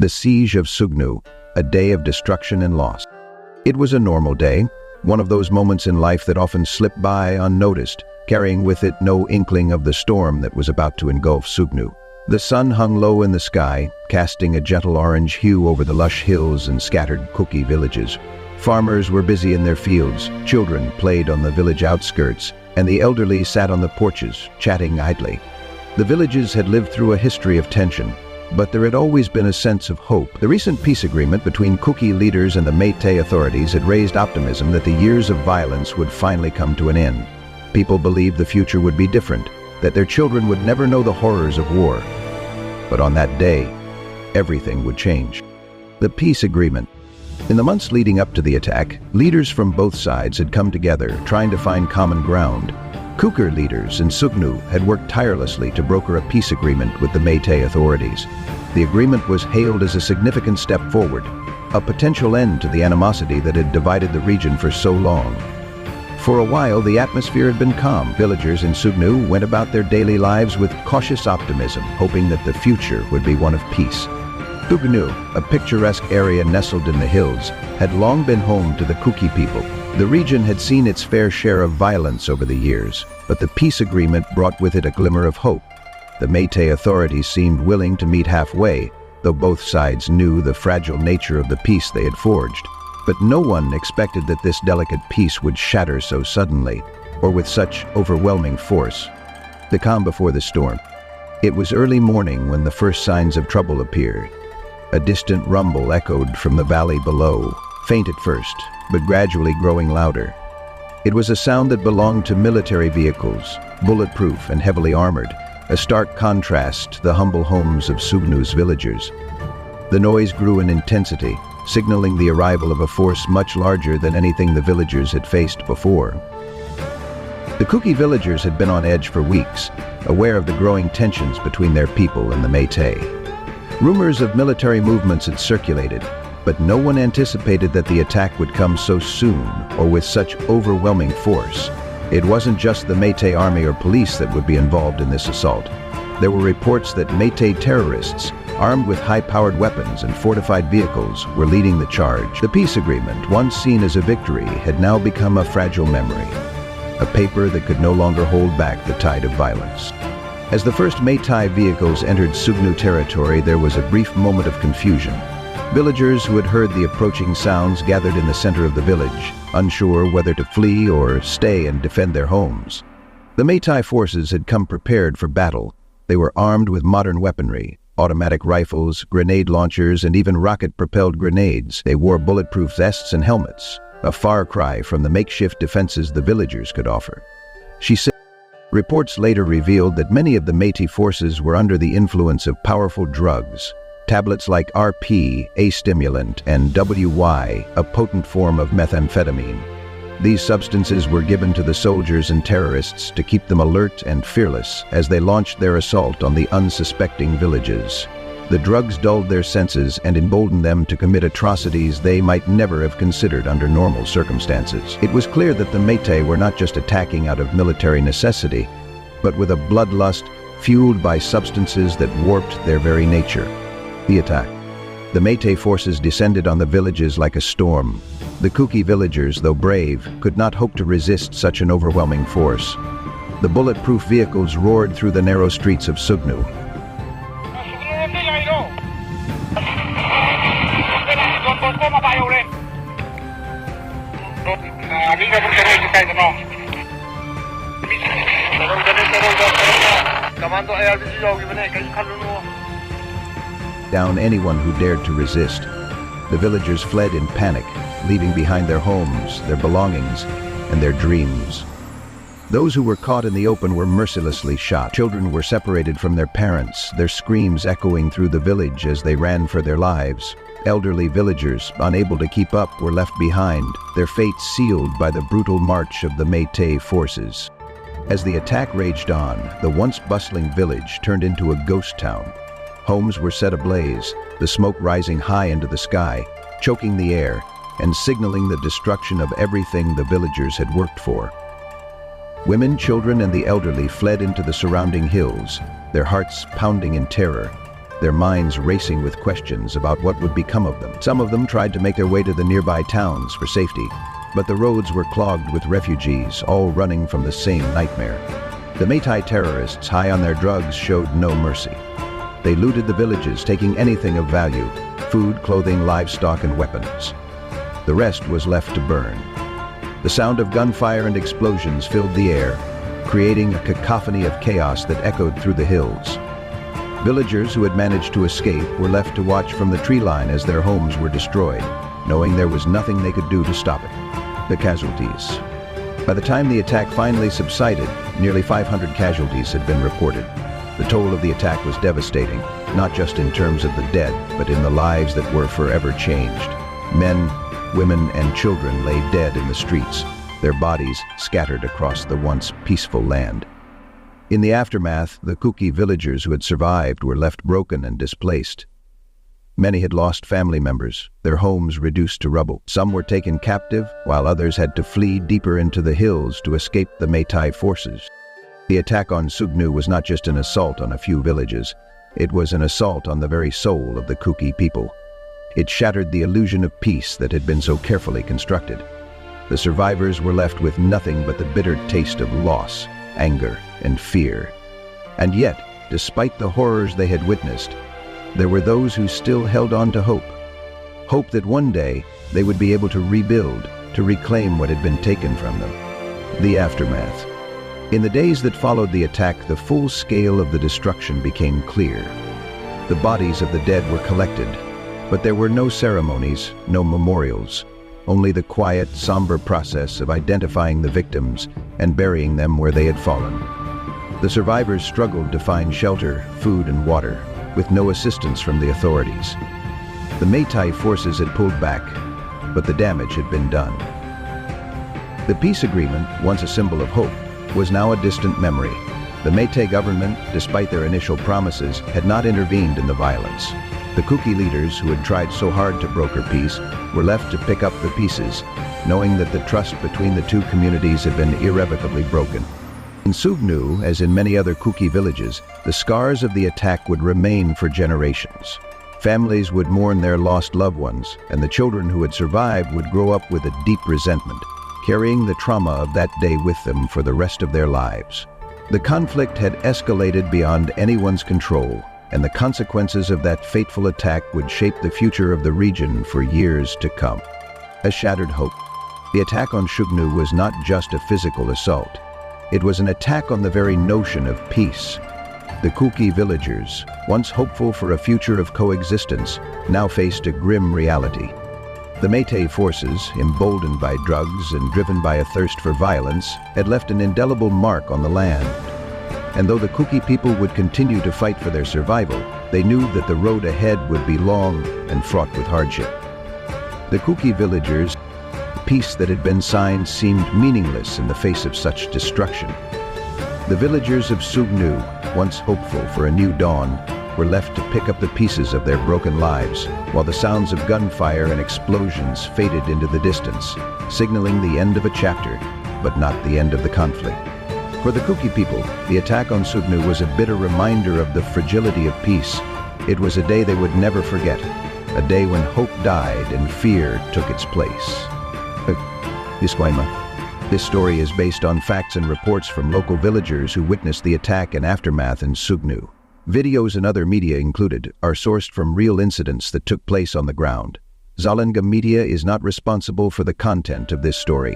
The siege of Sugnu, a day of destruction and loss. It was a normal day, one of those moments in life that often slip by unnoticed, carrying with it no inkling of the storm that was about to engulf Sugnu. The sun hung low in the sky, casting a gentle orange hue over the lush hills and scattered Kuki villages. Farmers were busy in their fields, children played on the village outskirts, and the elderly sat on the porches, chatting idly. The villages had lived through a history of tension, but there had always been a sense of hope. The recent peace agreement between Kuki leaders and the Meitei authorities had raised optimism that the years of violence would finally come to an end. People believed the future would be different, that their children would never know the horrors of war. But on that day, everything would change. The peace agreement. In the months leading up to the attack, leaders from both sides had come together, trying to find common ground. Kuki leaders in Sugnu had worked tirelessly to broker a peace agreement with the Meitei authorities. The agreement was hailed as a significant step forward, a potential end to the animosity that had divided the region for so long. For a while, the atmosphere had been calm. Villagers in Sugnu went about their daily lives with cautious optimism, hoping that the future would be one of peace. Sugnu, a picturesque area nestled in the hills, had long been home to the Kuki people. The region had seen its fair share of violence over the years, but the peace agreement brought with it a glimmer of hope. The Meitei authorities seemed willing to meet halfway, though both sides knew the fragile nature of the peace they had forged. But no one expected that this delicate peace would shatter so suddenly, or with such overwhelming force. The calm before the storm. It was early morning when the first signs of trouble appeared. A distant rumble echoed from the valley below, faint at first, but gradually growing louder. It was a sound that belonged to military vehicles, bulletproof and heavily armored, a stark contrast to the humble homes of Sugnu's villagers. The noise grew in intensity, signaling the arrival of a force much larger than anything the villagers had faced before. The Kuki villagers had been on edge for weeks, aware of the growing tensions between their people and the Meitei. Rumors of military movements had circulated, but no one anticipated that the attack would come so soon or with such overwhelming force. It wasn't just the Meitei army or police that would be involved in this assault. There were reports that Meitei terrorists, armed with high-powered weapons and fortified vehicles, were leading the charge. The peace agreement, once seen as a victory, had now become a fragile memory, a paper that could no longer hold back the tide of violence. As the first Meitei vehicles entered Sugnu territory, there was a brief moment of confusion. Villagers who had heard the approaching sounds gathered in the center of the village, unsure whether to flee or stay and defend their homes. The Meitei forces had come prepared for battle. They were armed with modern weaponry, automatic rifles, grenade launchers, and even rocket-propelled grenades. They wore bulletproof vests and helmets, a far cry from the makeshift defenses the villagers could offer. She said, reports later revealed that many of the Meitei forces were under the influence of powerful drugs. Tablets like RP, a stimulant, and WY, a potent form of methamphetamine. These substances were given to the soldiers and terrorists to keep them alert and fearless as they launched their assault on the unsuspecting villages. The drugs dulled their senses and emboldened them to commit atrocities they might never have considered under normal circumstances. It was clear that the Meitei were not just attacking out of military necessity, but with a bloodlust fueled by substances that warped their very nature. The attack. The Meitei forces descended on the villages like a storm. The Kuki villagers, though brave, could not hope to resist such an overwhelming force. The bulletproof vehicles roared through the narrow streets of Sugnu. Down anyone who dared to resist. The villagers fled in panic, leaving behind their homes, their belongings, and their dreams. Those who were caught in the open were mercilessly shot. Children were separated from their parents, their screams echoing through the village as they ran for their lives. Elderly villagers, unable to keep up, were left behind, their fates sealed by the brutal march of the Meitei forces. As the attack raged on, the once bustling village turned into a ghost town. Homes were set ablaze, the smoke rising high into the sky, choking the air, and signaling the destruction of everything the villagers had worked for. Women, children, and the elderly fled into the surrounding hills, their hearts pounding in terror. their minds racing with questions about what would become of them. Some of them tried to make their way to the nearby towns for safety, but the roads were clogged with refugees, all running from the same nightmare. The Meitei terrorists, high on their drugs, showed no mercy. They looted the villages, taking anything of value: food, clothing, livestock, and weapons. The rest was left to burn. The sound of gunfire and explosions filled the air, creating a cacophony of chaos that echoed through the hills. Villagers who had managed to escape were left to watch from the tree line as their homes were destroyed, knowing there was nothing they could do to stop it. The casualties. By the time the attack finally subsided, nearly 500 casualties had been reported. The toll of the attack was devastating, not just in terms of the dead, but in the lives that were forever changed. Men, women, and children lay dead in the streets, their bodies scattered across the once peaceful land. In the aftermath, the Kuki villagers who had survived were left broken and displaced. Many had lost family members, their homes reduced to rubble. Some were taken captive, while others had to flee deeper into the hills to escape the Meitei forces. The attack on Sugnu was not just an assault on a few villages, it was an assault on the very soul of the Kuki people. It shattered the illusion of peace that had been so carefully constructed. The survivors were left with nothing but the bitter taste of loss, anger, and fear. And yet, despite the horrors they had witnessed, there were those who still held on to hope. Hope that one day they would be able to rebuild, to reclaim what had been taken from them. The aftermath. In the days that followed the attack, the full scale of the destruction became clear. The bodies of the dead were collected, but there were no ceremonies, no memorials, only the quiet, somber process of identifying the victims and burying them where they had fallen. The survivors struggled to find shelter, food, and water, with no assistance from the authorities. The Meitei forces had pulled back, but the damage had been done. The peace agreement, once a symbol of hope, was now a distant memory. The Meitei government, despite their initial promises, had not intervened in the violence. The Kuki leaders, who had tried so hard to broker peace, were left to pick up the pieces, knowing that the trust between the two communities had been irrevocably broken. In Sugnu, as in many other Kuki villages, the scars of the attack would remain for generations. Families would mourn their lost loved ones, and the children who had survived would grow up with a deep resentment, carrying the trauma of that day with them for the rest of their lives. The conflict had escalated beyond anyone's control, and the consequences of that fateful attack would shape the future of the region for years to come. A shattered hope. The attack on Sugnu was not just a physical assault. It was an attack on the very notion of peace. The Kuki villagers, once hopeful for a future of coexistence, now faced a grim reality. The Meitei forces, emboldened by drugs and driven by a thirst for violence, had left an indelible mark on the land. And though the Kuki people would continue to fight for their survival, they knew that the road ahead would be long and fraught with hardship. The Kuki villagers, the peace that had been signed, seemed meaningless in the face of such destruction. The villagers of Sugnu, once hopeful for a new dawn, were left to pick up the pieces of their broken lives, while the sounds of gunfire and explosions faded into the distance, signaling the end of a chapter, but not the end of the conflict. For the Kuki people, the attack on Sugnu was a bitter reminder of the fragility of peace. It was a day they would never forget, a day when hope died and fear took its place. Disclaimer. This story is based on facts and reports from local villagers who witnessed the attack and aftermath in Sugnu. Videos and other media included are sourced from real incidents that took place on the ground. Zalengam Media is not responsible for the content of this story.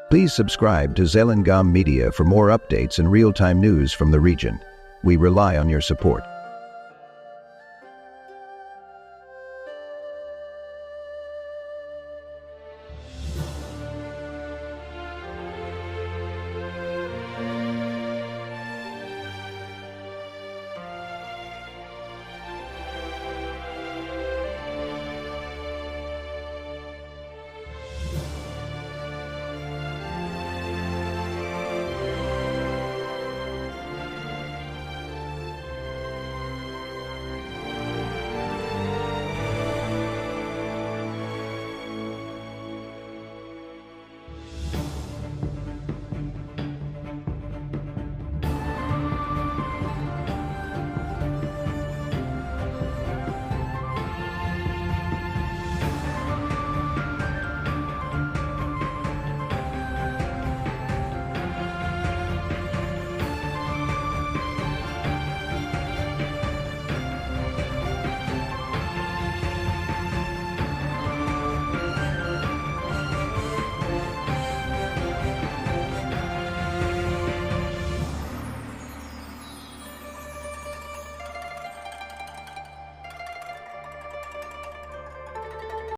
Please subscribe to Zalengam Media for more updates and real-time news from the region. We rely on your support.